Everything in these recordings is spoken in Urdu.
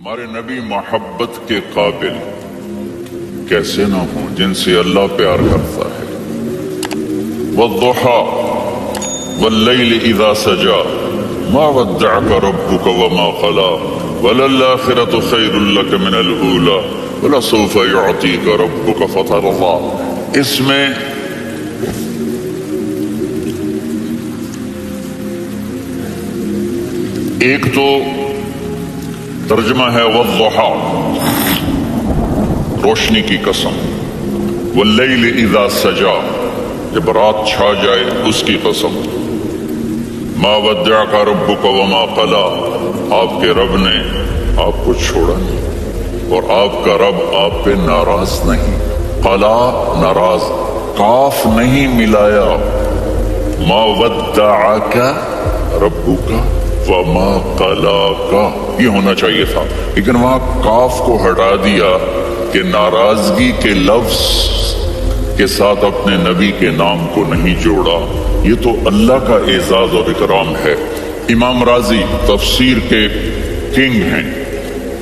ہمارے نبی محبت کے قابل کیسے نہ ہوں جن سے اللہ پیار کرتا ہے۔ والضحى واللیل اذا سجا ما ودعك ربك وما قلى وللآخرة خیر لك من الأولى ولسوف يعطيك ربك فترضى۔ اس میں ایک تو ترجمہ ہے والضحى روشنی کی قسم، واللیل اذا سجا جب رات چھا جائے اس کی قسم، ما ودعک ربک وما قلی آپ کے رب نے آپ کو چھوڑا نہیں اور آپ کا رب آپ پہ ناراض نہیں۔ قلا ناراض، قاف نہیں ملایا، ما ودعک ربک وما قلاک یہ ہونا چاہیے تھا، لیکن وہاں قاف کو ہٹا دیا کہ ناراضگی کے لفظ کے ساتھ اپنے نبی کے نام کو نہیں جوڑا۔ یہ تو اللہ کا اعزاز اور اکرام ہے۔ امام راضی تفسیر کے کنگ ہیں،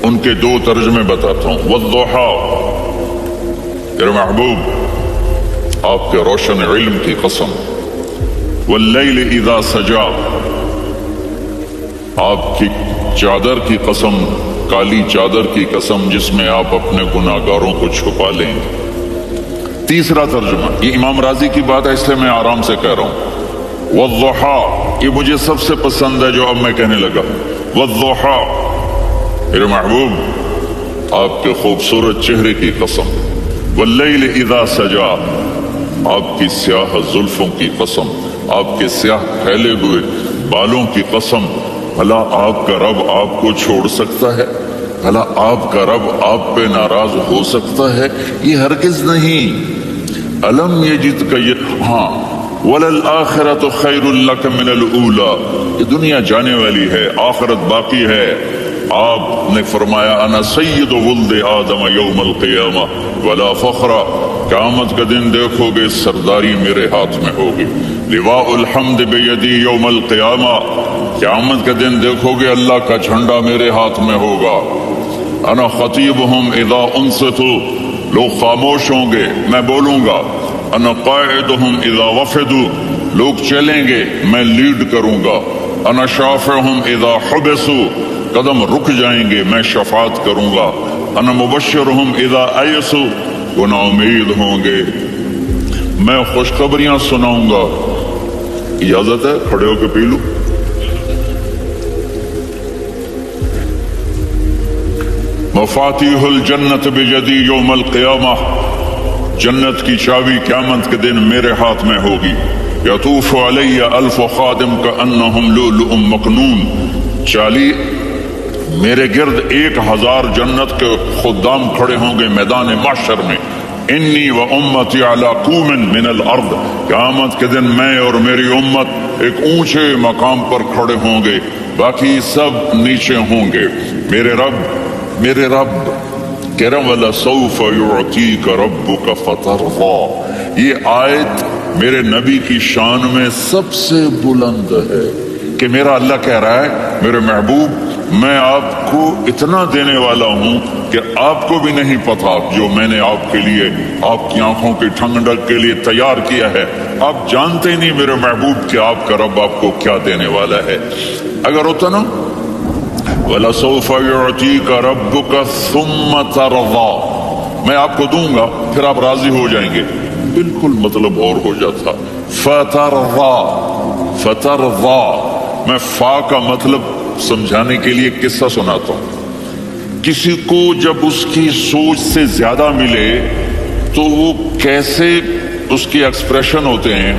ان کے دو ترجمے بتاتا ہوں۔ والضحى میرے محبوب آپ کے روشن علم کی قسم، واللیل اذا سجا آپ کی چادر کی قسم، کالی چادر کی قسم جس میں آپ اپنے گناہگاروں کو چھپا لیں گے۔ تیسرا ترجمہ، یہ امام راضی کی بات ہے اس لیے میں آرام سے کہہ رہا ہوں۔ والضحى یہ مجھے سب سے پسند ہے جو اب میں کہنے لگا۔ والضحى میرے محبوب آپ کے خوبصورت چہرے کی قسم، واللیل اذا سجا آپ کی سیاہ زلفوں کی قسم، آپ کے سیاہ پھیلے ہوئے بالوں کی قسم۔ بھلا آپ کا رب آپ کو چھوڑ سکتا ہے؟ بھلا آپ کا رب آپ پہ ناراض ہو سکتا ہے؟ یہ ہرگز نہیں۔ الم یجدک ہاں وللآخرۃ خیر لک من الاولی یہ دنیا جانے والی ہے، آخرت باقی ہے۔ آپ نے فرمایا انا سید ولد آدم یوم القیامہ ولا فخر، قیامت کا دن دیکھو گے سرداری میرے ہاتھ میں ہوگی۔ لواء الحمد بیدی یوم القیامہ، قیامت کا دن دیکھو گے اللہ کا جھنڈا میرے ہاتھ میں ہوگا۔ انا خطیبہم اذا انصتوا لوگ خاموش ہوں گے میں بولوں گا۔ انا قائدہم اذا وفدوا لوگ چلیں گے میں لیڈ کروں گا۔ انا شافعہم اذا حبسوا قدم رک جائیں گے میں شفاعت کروں گا۔ انا مبشرہم اذا ایسوا وہ نا امید ہوں گے میں خوشخبریاں سناؤں گا۔ اجازت ہے کھڑے ہو کے پی لوں؟ مفاتیح الجنت بیدی یوم القیامہ جنت کی چابی قیامت کے دن میرے ہاتھ میں ہوگی۔ یطوف علی الف خادم کانہم لؤلؤ مکنون چالی میرے گرد 1000 جنت کے خدام کھڑے ہوں گے میدان محشر میں۔ انی و امتی علی قوم من الارض قیامت کے دن میں اور میری امت ایک اونچے مقام پر کھڑے ہوں گے، باقی سب نیچے ہوں گے۔ میرے رب کہہ رہا وَلَسَوْفَ يُعْطِيكَ رَبُّكَ فَتَرْضَى یہ آیت میرے نبی کی شان میں سب سے بلند ہے کہ میرا اللہ کہہ رہا ہے میرے محبوب میں آپ کو اتنا دینے والا ہوں کہ آپ کو بھی نہیں پتا جو میں نے آپ کے لیے آپ کی آنکھوں کی ٹھنڈک کے لیے تیار کیا ہے۔ آپ جانتے نہیں میرے محبوب کہ آپ کا رب آپ کو کیا دینے والا ہے۔ اگر ہوتا نا وَلَسَوْفَ يُعْطِيكَ رَبُّكَ ثُمَّ تَرْضَى میں آپ کو دوں گا پھر آپ راضی ہو جائیں گے، بالکل مطلب اور ہو جاتا۔ فترضى میں فا کا مطلب سمجھانے کے لیے قصہ سناتا ہوں۔ کسی کو جب اس کی سوچ سے زیادہ ملے تو وہ کیسے اس کے ایکسپریشن ہوتے ہیں۔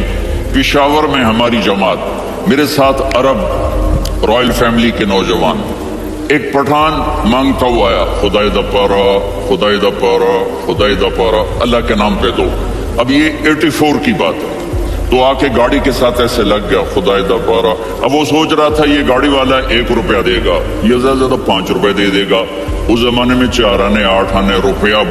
پشاور میں ہماری جماعت، میرے ساتھ عرب رائل فیملی کے نوجوان، ایک پٹھان مانگتا ہوا آیا خدای دا پارا خدای دا پارا خدای دا پارا اللہ کے نام پہ دو۔ اب یہ 84 کی بات ہے، تو آ کے گاڑی کے ساتھ ایسے لگ گیا خدای دا پارا۔ اب وہ سوچ رہا تھا یہ گاڑی والا 1 روپیہ دے گا، یہ زیادہ زیادہ 5 روپے دے دے گا۔ اس زمانے میں 4 آنے 8 آنے روپیہ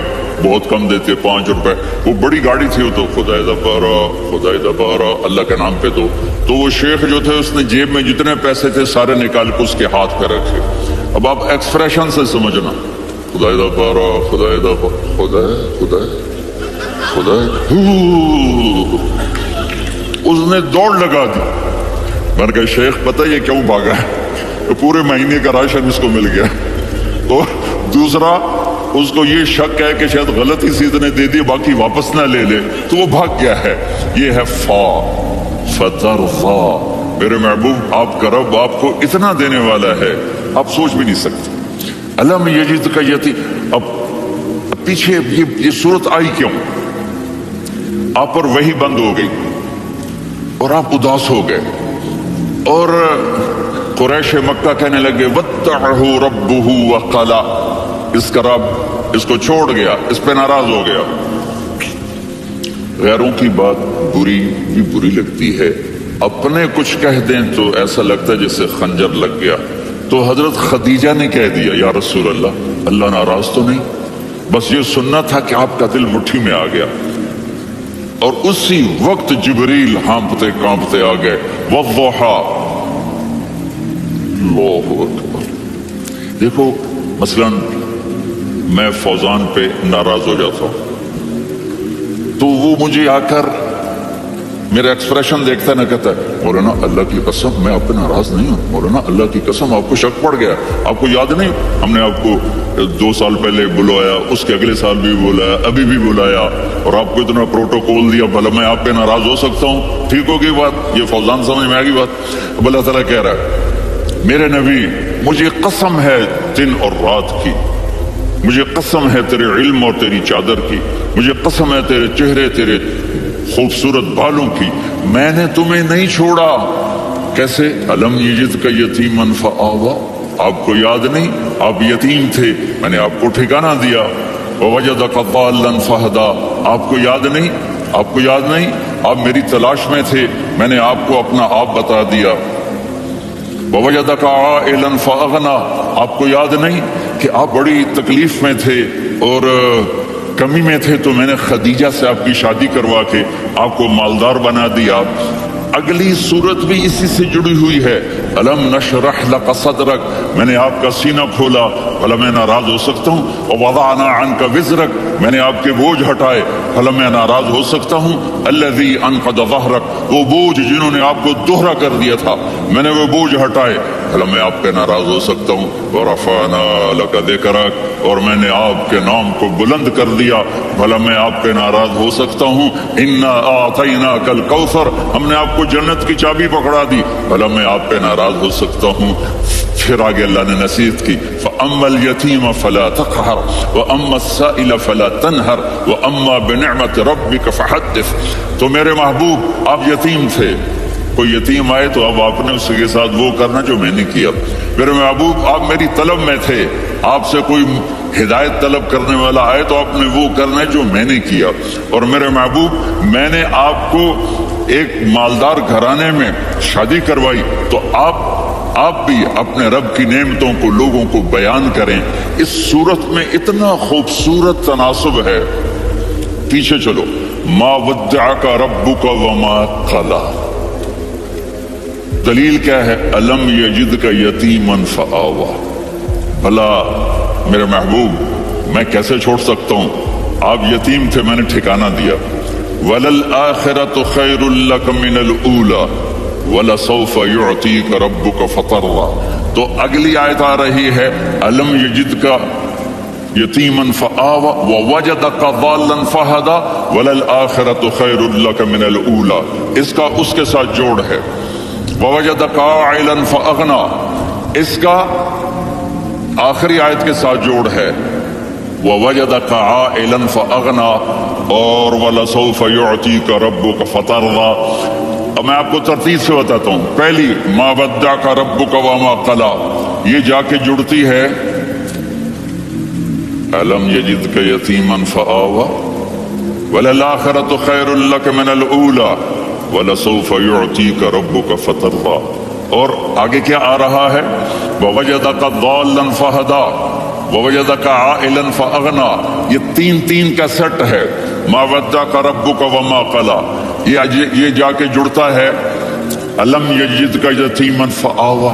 بہت کم دیتے، 5 روپے، وہ بڑی گاڑی تھی وہ تو خدای دا پارا خدای دا پارا اللہ کے نام پہ دو۔ تو وہ شیخ جو تھے اس نے جیب میں جتنے پیسے تھے سارے نکال کے اس کے ہاتھ پہ رکھے۔ اب آپ ایکسپریشن سے سمجھنا، خدا دا پارا، خدا دا خدا خدا خدا، اس نے دوڑ لگا دی۔ میں نے کہا شیخ پتہ یہ کیوں بھاگا ہے؟ پورے مہینے کا راشن اس کو مل گیا۔ اور دوسرا اس کو یہ شک ہے کہ شاید غلطی سے اتنے دے دی باقی واپس نہ لے لے، تو وہ بھاگ گیا ہے۔ یہ ہے فا فترضا، میرے محبوب آپ کا رب آپ کو اتنا دینے والا ہے آپ سوچ بھی نہیں سکتے۔ علم یجد کا یتیم، اب پیچھے یہ صورت آئی کیوں؟ آپ پر وحی بند ہو گئی اور آپ اداس ہو گئے، اور قریش مکہ کہنے لگے وَاتَّعَهُ رَبُّهُ وَقَلَا، اس کا رب اس کو چھوڑ گیا، اس پہ ناراض ہو گیا۔ غیروں کی بات بری بھی بری لگتی ہے، اپنے کچھ کہہ دیں تو ایسا لگتا ہے جیسے خنجر لگ گیا۔ تو حضرت خدیجہ نے کہہ دیا یا رسول اللہ، اللہ ناراض تو نہیں؟ بس یہ سننا تھا کہ آپ کا دل مٹھی میں آ گیا۔ اور اسی وقت جبریل ہانپتے کانپتے آ گئے، والضحا، اللہ اکبر۔ دیکھو مثلا میں فوزان پہ ناراض ہو جاتا ہوں تو وہ مجھے آ کر میرا ایکسپریشن دیکھتا ہے نہ کہتا ہے مولانا اللہ کی قسم میں آپ پہ ناراض نہیں ہوں، مولانا اللہ کی قسم آپ کو شک پڑ گیا، آپ کو یاد نہیں ہم نے آپ کو 2 سال پہلے بلایا، اس کے اگلے سال بھی بلایا، ابھی بھی بلایا، اور آپ کو اتنا پروٹوکول دیا، بھلا میں آپ پہ ناراض ہو سکتا ہوں؟ ٹھیک ہوگی بات؟ یہ فوزان سمجھ میں آ گئی بات؟ اب اللہ تعالیٰ کہہ رہا ہے میرے نبی مجھے قسم ہے دن اور رات کی، مجھے قسم ہے تیرے علم اور تیری چادر کی، مجھے قسم ہے تیرے چہرے تیرے خوبصورت بالوں کی، میں نے تمہیں نہیں چھوڑا۔ کیسے؟ علم یجد کا یتیما فآوا، آپ کو یاد نہیں آپ یتیم تھے، میں نے آپ کو ٹھکانہ دیا۔ ووجدک ضالا فہدا، آپ کو یاد نہیں، آپ کو یاد نہیں آپ میری تلاش میں تھے، میں نے آپ کو اپنا آپ بتا دیا۔ ووجدک عائلا فاغنا، آپ کو یاد نہیں کہ آپ بڑی تکلیف میں تھے اور کمی میں تھے، تو میں نے خدیجہ سے آپ کی شادی کروا کے آپ کو مالدار بنا دیا۔ اگلی صورت بھی اسی سے جڑی ہوئی ہے، الم نشرح لک صدرک، میں نے آپ کا سینہ کھولا، بھلا میں ناراض ہو سکتا ہوں؟ ووضعنا عنک وزرک، میں نے آپ کے بوجھ ہٹائے، بھلا میں ناراض ہو سکتا ہوں؟ الذی انقض ظہرک، وہ بوجھ جنہوں نے آپ کو دوہرا کر دیا تھا، میں نے وہ بوجھ ہٹائے، بھلا میں آپ پہ ناراض ہو سکتا ہوں؟ ورفعنا لک ذکرک، اور میں نے آپ کے نام کو بلند کر دیا، بھلا میں آپ پہ ناراض ہو سکتا ہوں؟ انا اعطیناک الکوثر، ہم نے آپ کو جنت کی چابی پکڑا دی، بھلا میں آپ پہ ناراض ہو سکتا ہوں؟ پھر آگے اللہ نے نصیحت کی، فَأَمَّا الْيَتِيمَ فَلَا تَقْهَرْ وَأَمَّا السَّائِلَ فَلَا تَنْهَرْ وَأَمَّا بِنِعْمَةِ رَبِّكَ فَحَدِّثْ۔ تو میرے محبوب آپ یتیم تھے، کوئی یتیم آئے تو اب آپ نے اس کے ساتھ وہ کرنا جو میں نے کیا۔ میرے محبوب آپ میری طلب میں تھے، آپ سے کوئی ہدایت طلب کرنے والا آئے تو آپ نے وہ کرنا ہے جو میں نے کیا۔ اور میرے محبوب میں نے آپ کو ایک مالدار گھرانے میں شادی کروائی، تو آپ بھی اپنے رب کی نعمتوں کو لوگوں کو بیان کریں۔ اس صورت میں اتنا خوبصورت تناسب ہے، پیچھے چلو، ما ودعک ربک وما قلی، دلیل کیا ہے؟ الم یجدک یتیما فآوا، بھلا میرے محبوب میں کیسے چھوڑ سکتا ہوں؟ آپ یتیم تھے، میں نے ٹھکانہ دیا۔ وَلَلْآخِرَةُ خَيْرٌ لَكَ مِنَ الْأُولَى وَلَسَوْفَ يُعْطِيكَ رَبُّكَ فَتَرْضَىٰ۔ تو اگلی آیت آ رہی ہے الم یجدک یتیما فآوا ووجدک ضالا فہدا وَلَلْآخِرَةُ خَيْرٌ لَكَ مِنَ الْأُولَى، اس کا اس کے ساتھ جوڑ ہے۔ ووجدک عائلا فاغنا، اس کا آخری آیت کے ساتھ جوڑ ہے، ووجدک عائلا فاغنا اور وَلَسَوْفَ يُعْطِيكَ رَبُّكَ فَتَرْضَىٰ۔ اب میں آپ کو ترتیب سے بتاتا ہوں۔ پہلی ما ودعک ربک وما قلی، یہ جا کے جڑتی ہے الم یجدک یتیما فآوا وَلَلْآخِرَةُ خَيْرٌ لَكَ مِنَ الْأُولَى وَلَسَوْفَ يُعْطِيكَ رَبُّكَ فَتَرْضَىٰ۔ اور آگے کیا آ رہا ہے؟ وَوَجَدَكَ ضَالًّا فَهَدَىٰ وَوَجَدَكَ عَائِلًا فَأَغْنَىٰ، یہ تین کا سیٹ ہے۔ مَا وَدَّعَكَ رَبُّكَ وَمَا قَلَىٰ، یہ جا کے جڑتا ہے الم یجدک یتیما فآوا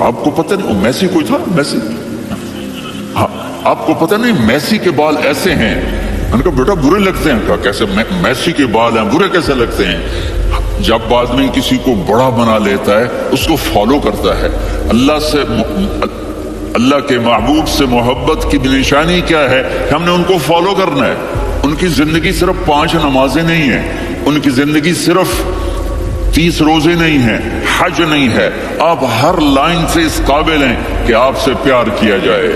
آپ کو پتہ نہیں وہ میسی کوئی تھا؟ میسی، ہاں آپ کو پتہ نہیں میسی کے بال ایسے ہیں؟ میں نے کہا بیٹا برے لگتے ہیں؟ کہا کیسے؟ میسی کے بال ہیں برے کیسے لگتے ہیں؟ جب آدمی کسی کو بڑا بنا لیتا ہے اس کو فالو کرتا ہے، اللہ کے محبوب سے محبت کی نشانی کیا ہے کہ ہم نے ان کو فالو کرنا ہے۔ ان کی زندگی صرف 5 نمازیں نہیں ہیں، ان کی زندگی صرف 30 روزے نہیں ہیں، حج نہیں ہے۔ آپ ہر لائن سے اس قابل ہیں کہ آپ سے پیار کیا جائے۔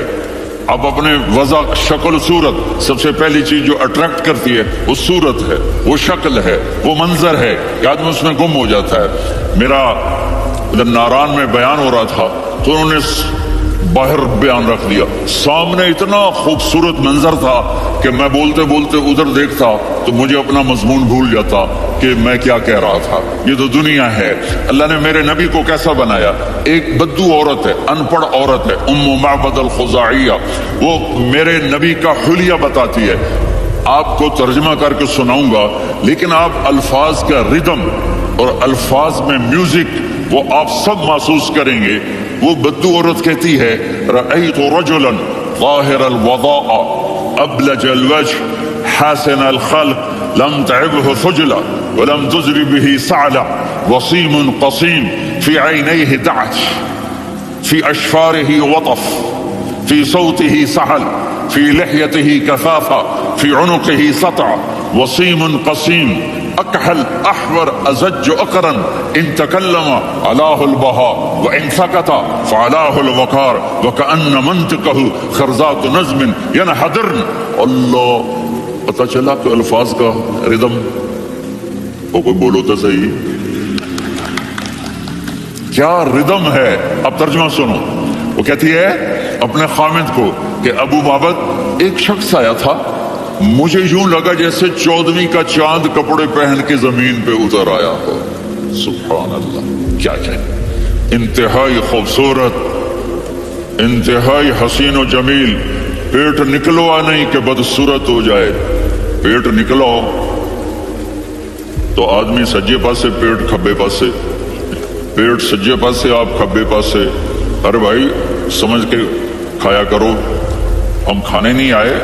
آپ اپنے وضع، شکل، صورت، سب سے پہلی چیز جو اٹریکٹ کرتی ہے وہ صورت ہے، وہ شکل ہے، وہ منظر ہے کہ آدمی اس میں گم ہو جاتا ہے۔ میرا ادھر ناران میں بیان ہو رہا تھا تو انہوں نے باہر بیان رکھ دیا، سامنے اتنا خوبصورت منظر تھا کہ میں بولتے بولتے ادھر دیکھتا تو مجھے اپنا مضمون بھول جاتا کہ میں کیا کہہ رہا تھا۔ یہ تو دنیا ہے۔ اللہ نے میرے نبی کو کیسا بنایا؟ ایک بدو عورت ہے، ان پڑھ عورت ہے، ام معبد الخزاعیہ، وہ میرے نبی کا حلیہ بتاتی ہے۔ آپ کو ترجمہ کر کے سناؤں گا لیکن آپ الفاظ کا ردم اور الفاظ میں میوزک وہ آپ سب محسوس کریں گے۔ وہ بدو عورت کہتی ہے رأیت رجلا ظاہر الوضاء ابلج الوجه حسن الخلق لم تعبه خجلة ولم تزر به صعلة وصيم قصيم في عينيه دعج في أشفاره وطف في صوته سهل في لحيته كثافة في عنقه سطع وصيم قصيم أكحل أحور أزج أقرن إن تكلم علاه البهاء وإن سكت فعلاه الوقار وكأن منطقه خرزات نظم ينحدرن۔ اللہ، پتہ چلا کہ الفاظ کا ردم، وہ کوئی بولو تو صحیح، کیا ردم ہے۔ اب ترجمہ سنو۔ وہ کہتی ہے اپنے خامد کو کہ ابو معبد ایک شخص آیا تھا، مجھے یوں لگا جیسے 14ویں کا چاند کپڑے پہن کے زمین پہ اتر آیا ہو۔ سبحان اللہ، کیا کہیں، انتہائی خوبصورت، انتہائی حسین و جمیل۔ پیٹ نکلوا نہیں کہ بدصورت ہو جائے، پیٹ نکلو تو آدمی سجے پاسے پیٹ کھبے پاسے، پیٹ سجے پاسے آپ کھبے پاسے۔ ارے بھائی سمجھ کے کھایا کرو، ہم کھانے نہیں آئے،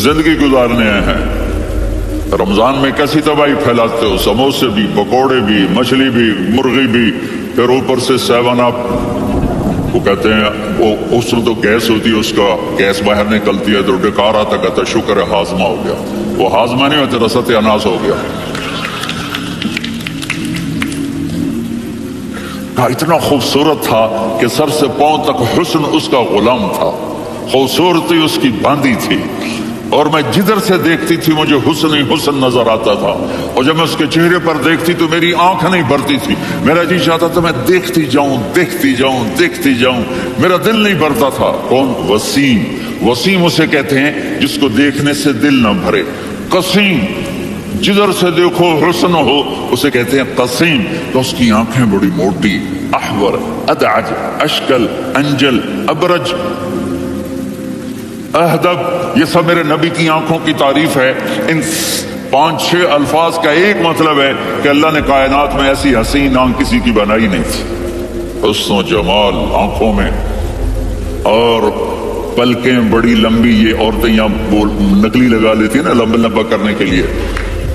زندگی گزارنے آئے ہیں۔ رمضان میں کیسی تباہی پھیلاتے ہو، سموسے بھی، پکوڑے بھی، مچھلی بھی، مرغی بھی، پھر اوپر سے 7 اپ، وہ کہتے ہیں وہ اس میں تو گیس ہوتی ہے، اس کا گیس باہر نکلتی ہے تو ڈکار آتا، کہتا شکر ہے ہاضمہ ہو گیا۔ وہ ہاضمہ نہیں ہوتا، رسط اناس ہو گیا۔ کہا اتنا خوبصورت تھا کہ سر سے پاؤں تک حسن اس کا غلام تھا، خوبصورتی اس کی باندھی تھی، اور میں جدھر سے دیکھتی تھی مجھے حسن ہی حسن نظر آتا تھا، اور جب میں اس کے چہرے پر دیکھتی تو میری آنکھ نہیں بھرتی تھی، میرا جی چاہتا تھا میں دیکھتی جاؤں دیکھتی جاؤں دیکھتی جاؤں، میرا دل نہیں بھرتا تھا۔ کون؟ وسیم۔ وسیم اسے کہتے ہیں جس کو دیکھنے سے دل نہ بھرے۔ قسیم، جدھر سے دیکھو حسن ہو، اسے کہتے ہیں قسیم۔ تو اس کی آنکھیں بڑی موٹی، احور، ادعج، اشکل، انجل، ابرج، اہدب، یہ سب میرے نبی کی آنکھوں کی تعریف ہے۔ ان 5-6 الفاظ کا ایک مطلب ہے کہ اللہ نے کائنات میں ایسی حسین آنکھ کسی کی بنائی نہیں تھی۔ حسن و جمال آنکھوں میں، اور پلکیں بڑی لمبی، یہ عورتیں یہاں نکلی لگا لیتی ہیں نا لمبا لمبا کرنے کے لیے،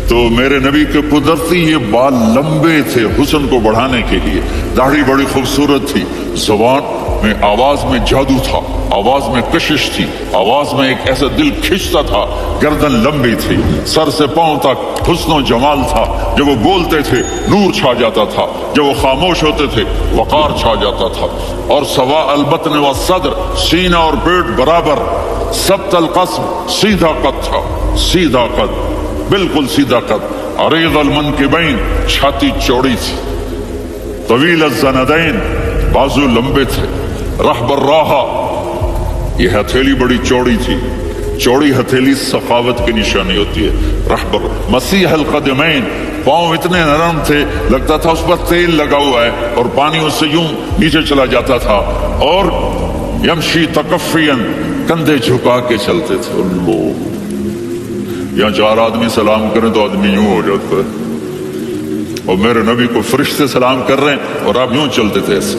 تو میرے نبی کے قدرتی یہ بال لمبے تھے حسن کو بڑھانے کے لیے، داڑھی بڑی خوبصورت تھی، زبان میں آواز میں جادو تھا، آواز میں کشش تھی، آواز میں ایک ایسا دل کھنچتا تھا، گردن لمبی تھی، سر سے پاؤں تک حسن و جمال تھا، جب وہ بولتے تھے نور چھا جاتا تھا، جب وہ خاموش ہوتے تھے وقار چھا جاتا تھا، اور سوا البطن و صدر، سینہ اور پیٹ برابر، سبت القصب، سیدھا قد تھا، سیدھا قد، بالکل سیدھا قد، عریض المنکبین، چھاتی چوڑی تھی، طویل الزندین، بازو لمبے تھے، رحب الراحہ، یہ ہتھیلی بڑی چوڑی تھی، چوڑی ہتھیلی سخاوت کی نشانی ہوتی ہے، رحب مسیح القدمین، پاؤں اتنے نرم تھے لگتا تھا اس پر تیل لگا ہوا ہے، اور پانی اس سے یوں نیچے چلا جاتا تھا، اور یمشی تکفین، کندھے جھکا کے چلتے تھے۔ اللہ، یہاں 4 آدمی سلام کریں تو آدمی یوں ہو جاتا ہے، اور میرے نبی کو فرشتے سلام کر رہے ہیں اور آپ یوں چلتے تھے ایسے،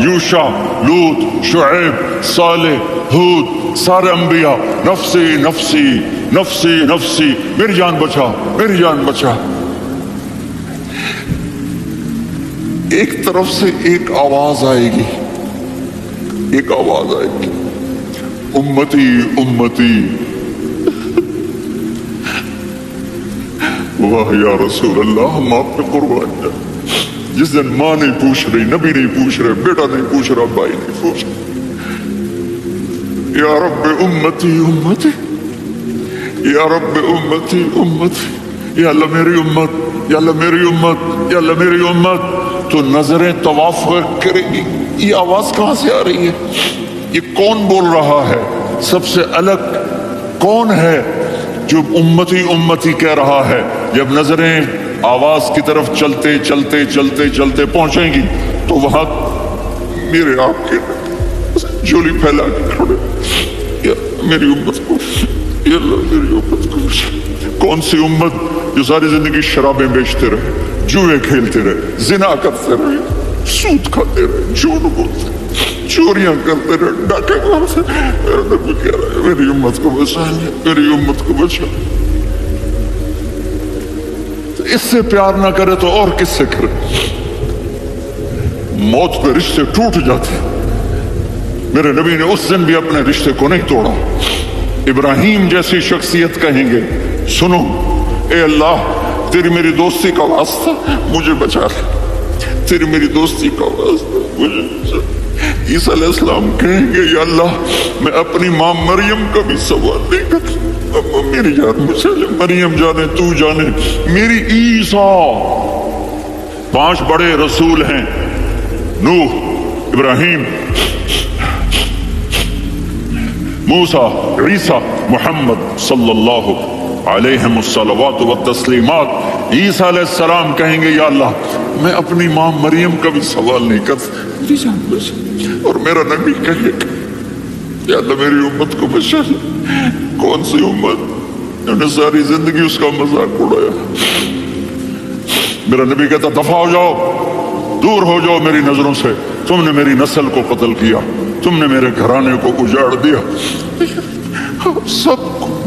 یوشع، لوط، شعیب، صالح، ہود، سارے انبیاء نفسی نفسی نفسی نفسی، میری جان بچا میری جان بچا۔ ایک طرف سے ایک آواز آئے گی، ایک آواز آئے گی، امتی امتی۔ واہ یا رسول اللہ، ہم آپ پہ قربان جائیں۔ جس دن ماں نہیں پوچھ رہی، نبی نہیں پوچھ رہے، بیٹا نہیں پوچھ رہا، بھائی نہیں پوچھ رہا، یا رب امتی امتی، یا رب امتی امتی، یا اللہ میری امت، یا اللہ میری امت، یا اللہ میری امت۔ تو نظریں طواف کرے گی، یہ آواز کہاں سے آ رہی ہے؟ یہ کون بول رہا ہے؟ سب سے الگ کون ہے جو امتی امتی کہہ رہا ہے؟ جب نظریں آواز کی طرف چلتے چلتے چلتے چلتے پہنچیں گی تو وہاں میرے آپ کے جھولی پھیلا کے کھڑے، یا میری امت کو، یا اللہ میری امت کو۔ کون سی امت جو ساری زندگی شرابیں بیچتے رہے، جوئے کھیلتے رہے، زنا کرتے رہے، سود کھاتے رہے، جھوٹ بولتے رہے، چوریاں کرتے رہے، ڈاکے مارتے رہے۔ میرا نبی کہہ رہا ہے میری امت کو بچا لے، میری امت کو بچا۔ اس سے پیار نہ کرے تو اور کس سے کرے؟ موت پہ رشتے ٹوٹ جاتے، میرے نبی نے اس دن بھی اپنے رشتے کو نہیں توڑا۔ ابراہیم جیسی شخصیت کہیں گے سنو اے اللہ تیری میری دوستی کا واسطہ مجھے بچا لے، تیری میری دوستی کا واسطہ مجھے بچا لے۔ عیسیٰ علیہ السلام کہیں گے یا اللہ میں اپنی ماں مریم کا بھی سوال نہیں کرتا، میری جان بچا لے، مریم جانے تو جانے میری عیسیٰ۔ 5 بڑے رسول ہیں، نوح، ابراہیم، موسیٰ، عیسیٰ، محمد صلی اللہ علیہم الصلوات والتسلیمات۔ عیسیٰ علیہ السلام کہیں گے یا اللہ میں اپنی ماں مریم کا بھی سوال نہیں کرتا، میری جان بچا۔ اور میرا نبی کہے گا یا اللہ میری امت کو بچا لے۔ کون سی امت جنہوں نے ساری زندگی اس کا مذاق اڑایا؟ میرا نبی کہتا دفع ہو جاؤ، دور ہو جاؤ میری نظروں سے، تم نے میری نسل کو قتل کیا، تم نے میرے گھرانے کو اجاڑ دیا۔ سب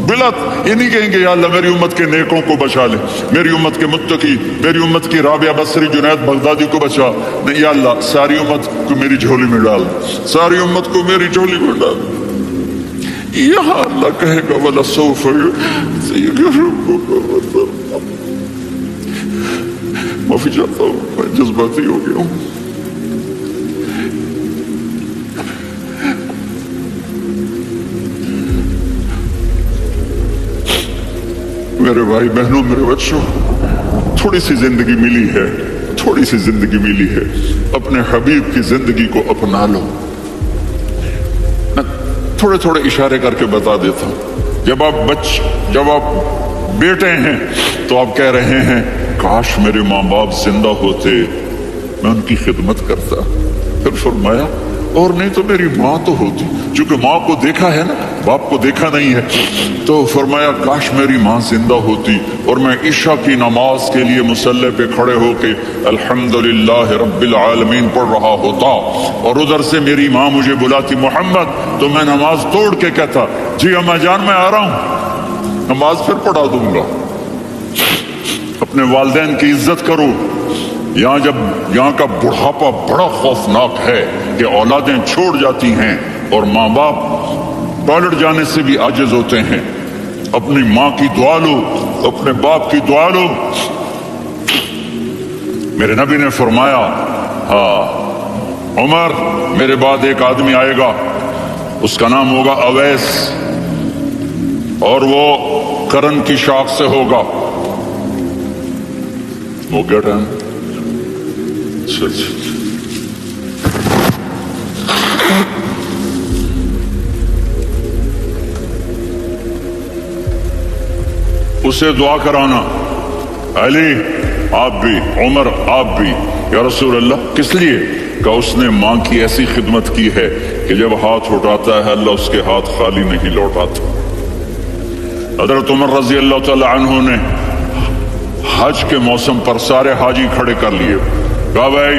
بلت یہ نہیں کہیں گے یا اللہ میری امت کے نیکوں کو بچا لے، میری امت کے متقی، میری امت کی رابعہ بصری، جنید بغدادی کو بچا، نہیں یا اللہ ساری امت کو میری جھولی میں ڈال، ساری امت کو میری جھولی میں ڈال۔ یہاں اللہ کہے گا وَلَسَوْفَ معافی چاہتا ہوں میں جذباتی ہو گیا ہوں۔ میرے بھائی بہنوں، میرے بچوں، تھوڑی سی زندگی ملی ہے، تھوڑی سی زندگی ملی ہے، اپنے حبیب کی زندگی کو اپنا لو۔ میں تھوڑے تھوڑے اشارے کر کے بتا دیتا ہوں۔ جب آپ بیٹے ہیں تو آپ کہہ رہے ہیں کاش میرے ماں باپ زندہ ہوتے، میں ان کی خدمت کرتا۔ پھر فرمایا اور نہیں تو میری ماں تو ہوتی، چونکہ ماں کو دیکھا ہے نا، باپ کو دیکھا نہیں ہے، تو فرمایا کاش میری ماں زندہ ہوتی اور میں عشاء کی نماز کے لیے مصلی پہ کھڑے ہو کے الحمدللہ رب العالمین پڑھ رہا ہوتا، اور ادھر سے میری ماں مجھے بلاتی محمد، تو میں نماز توڑ کے کہتا جی اما جان میں آ رہا ہوں، نماز پھر پڑھا دوں گا۔ اپنے والدین کی عزت کرو۔ یہاں کا بڑھاپا بڑا خوفناک ہے کہ اولادیں چھوڑ جاتی ہیں اور ماں باپ پلٹ جانے سے بھی عاجز ہوتے ہیں۔ اپنی ماں کی دعا لو، اپنے باپ کی دعا لو۔ میرے نبی نے فرمایا عمر میرے بعد ایک آدمی آئے گا، اس کا نام ہوگا اویس، اور وہ کرن کی شاخ سے ہوگا۔ ہو گیا ٹائم؟ اسے دعا کرانا، علی آپ بھی، عمر آپ بھی، یا رسول اللہ کس لیے؟ کہ اس نے ماں کی ایسی خدمت کی ہے کہ جب ہاتھ اٹھاتا ہے اللہ اس کے ہاتھ خالی نہیں لوٹاتا۔ حضرت عمر رضی اللہ تعالی عنہ نے حج کے موسم پر سارے حاجی کھڑے کر لیے، کہا بھائی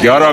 11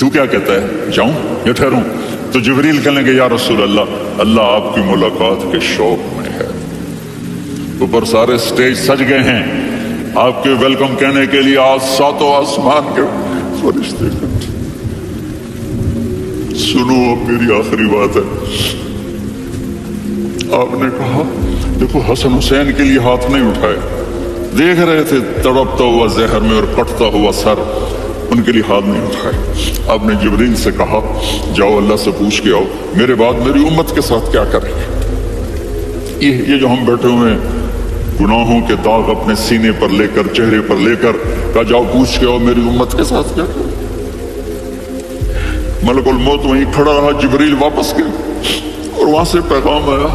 تو کیا کہتا ہے، جاؤں یا ٹھہروں؟ تو جبریل کہنے لگے یا رسول اللہ، اللہ آپ کی ملاقات کے شوق میں ہے۔ اوپر سارے سٹیج سج گئے ہیں آپ کے ویلکم کہنے کے لیے، آج ساتوں آسمان کے فرشتے۔ سنو اب میری آخری بات ہے۔ آپ نے کہا دیکھو حسن حسین کے لیے ہاتھ نہیں اٹھائے، دیکھ رہے تھے تڑپتا ہوا زہر میں اور کٹتا ہوا سر، ان کے لیے ہاتھ نہیں اٹھائے۔ آپ نے جبریل سے کہا جاؤ اللہ سے پوچھ کے آؤ میرے بعد میری امت کے ساتھ کیا کریں گے۔ یہ جو ہم بیٹھے ہوئے ہیں گناہوں کے داغ اپنے سینے پر لے کر، چہرے پر لے کر، کہا جاؤ پوچھ کے آؤ میری امت کے ساتھ کیا کریں۔ ملک الموت وہیں کھڑا رہا، جبریل واپس گئے اور وہاں سے پیغام آیا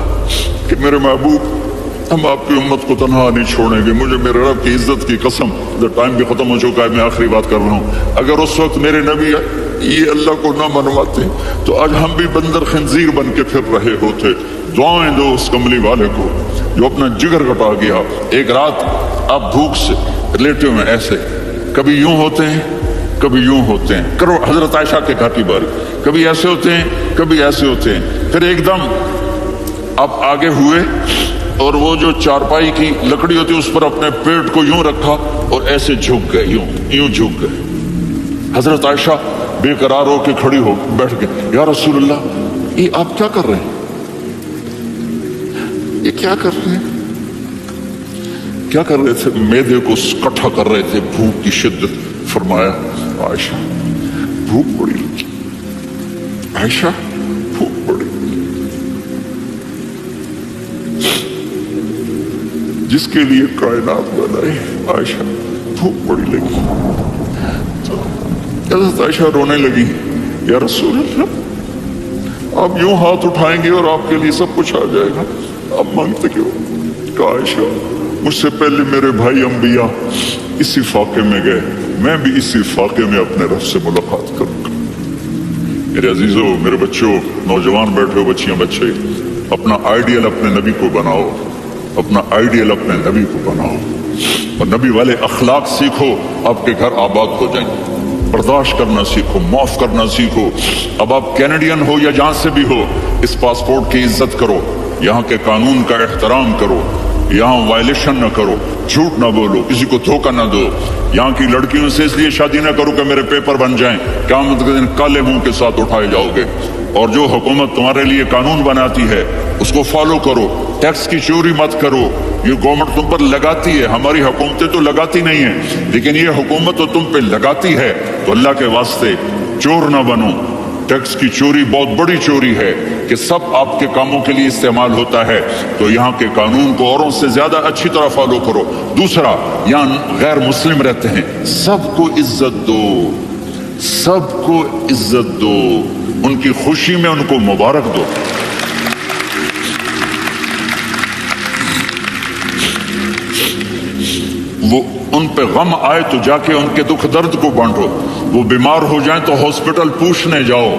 کہ میرے محبوب ہم آپ کی امت کو تنہا نہیں چھوڑیں گے، مجھے میرے رب کی عزت کی قسم، ٹائم بھی ختم ہو چکا ہے، میں آخری بات کر رہا ہوں، اگر اس وقت میرے نبی یہ اللہ کو نہ منواتے تو آج ہم بھی بندر خنزیر بن کے پھر رہے ہوتے۔ دعائیں دو اس کملی والے کو جو اپنا جگر کٹا گیا۔ ایک رات آپ بھوک سے لیٹے ہوئے ایسے، کبھی یوں ہوتے ہیں کبھی یوں ہوتے ہیں، کرو حضرت عائشہ کے گھر کی باری، کبھی ایسے ہوتے ہیں کبھی ایسے ہوتے ہیں، پھر ایک دم آپ آگے ہوئے اور وہ جو چارپائی کی لکڑی ہوتی اس پر اپنے پیٹ کو یوں رکھا اور ایسے جھک گئے، یوں جھک گئے۔ حضرت عائشہ بے قرار ہو کے کھڑی ہو بیٹھ گئے، یا رسول اللہ یہ آپ کیا کر رہے ہیں، یہ کیا کر رہے ہیں؟ کیا کر رہے تھے؟ معدے کو کٹھا کر رہے تھے، بھوک کی شدت۔ فرمایا عائشہ بھوک بڑی لگی، عائشہ بھوک بڑی لگی، جس کے لیے کائنات بنائی، عائشہ بھوک بڑی لگی۔ تو حضرت عائشہ رونے لگی، یا رسول اللہ آپ یوں ہاتھ اٹھائیں گے اور آپ کے لیے سب کچھ آ جائے گا، آپ مانگتے کیوں؟ کہا عائشہ مجھ سے پہلے میرے بھائی انبیاء اسی فاقے میں گئے، میں بھی اسی فاقے میں اپنے رب سے ملاقات کروں گا۔ میرے عزیزوں، میرے بچوں، نوجوان بیٹھے ہو، بچیاں بچے، اپنا آئیڈیل اپنے نبی کو بناؤ، اپنا آئیڈیل اپنے نبی کو بناؤ اور نبی والے اخلاق سیکھو، آپ کے گھر آباد ہو جائیں گے۔ برداشت کرنا سیکھو، معاف کرنا سیکھو۔ اب آپ کینیڈین ہو یا جہاں سے بھی ہو، اس پاسپورٹ کی عزت کرو، یہاں کے قانون کا احترام کرو، یہاں وائلیشن نہ کرو، جھوٹ نہ بولو، کسی کو دھوکہ نہ دو۔ یہاں کی لڑکیوں سے اس لیے شادی نہ کرو کہ میرے پیپر بن جائیں، قیامت کے دن کالے منہ کے ساتھ اٹھائے جاؤ گے۔ اور جو حکومت تمہارے لیے قانون بناتی ہے اس کو فالو کرو، ٹیکس کی چوری مت کرو۔ یہ گورنمنٹ تم پر لگاتی ہے، ہماری حکومتیں تو لگاتی نہیں ہیں، لیکن یہ حکومت تو تم پہ لگاتی ہے، تو اللہ کے واسطے چور نہ بنو۔ ٹیکس کی چوری بہت بڑی چوری ہے کہ سب آپ کے کاموں کے لیے استعمال ہوتا ہے، تو یہاں کے قانون کو اوروں سے زیادہ اچھی طرح فالو کرو۔ دوسرا، یہاں غیر مسلم رہتے ہیں، سب کو عزت دو، سب کو عزت دو، ان کی خوشی میں ان کو مبارک دو۔ وہ ان پہ غم آئے تو جا کے ان کے دکھ درد کو بانٹو، وہ بیمار ہو جائیں تو ہاسپٹل پوچھنے جاؤ،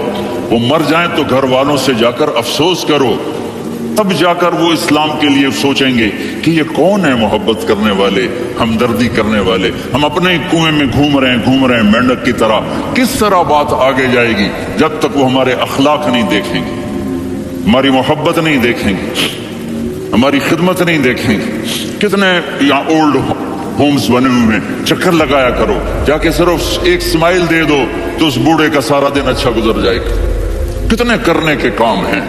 وہ مر جائیں تو گھر والوں سے جا کر افسوس کرو، تب جا کر وہ اسلام کے لیے سوچیں گے کہ یہ کون ہے محبت کرنے والے، ہمدردی کرنے والے۔ ہم اپنے کنویں میں گھوم رہے ہیں مینڈک کی طرح، کس طرح بات آگے جائے گی جب تک وہ ہمارے اخلاق نہیں دیکھیں گے، ہماری محبت نہیں دیکھیں گے، ہماری خدمت نہیں دیکھیں گے۔ کتنے یہاں اولڈ ہومز بنے ہوئے ہیں، چکر لگایا کرو، جا کے صرف ایک سمائل دے دو تو اس بوڑھے کا سارا دن اچھا گزر جائے گا۔ کتنے کرنے کے کام ہیں۔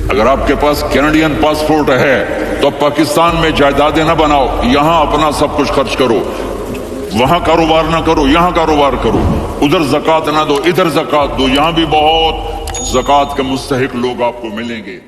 اگر آپ کے پاس کینیڈین پاسپورٹ ہے تو اب پاکستان میں جائیدادیں نہ بناؤ، یہاں اپنا سب کچھ خرچ کرو، وہاں کاروبار نہ کرو، یہاں کاروبار کرو، ادھر زکوٰۃ نہ دو، ادھر زکوٰۃ دو، یہاں بھی بہت زکوٰۃ کے مستحق لوگ آپ کو ملیں گے۔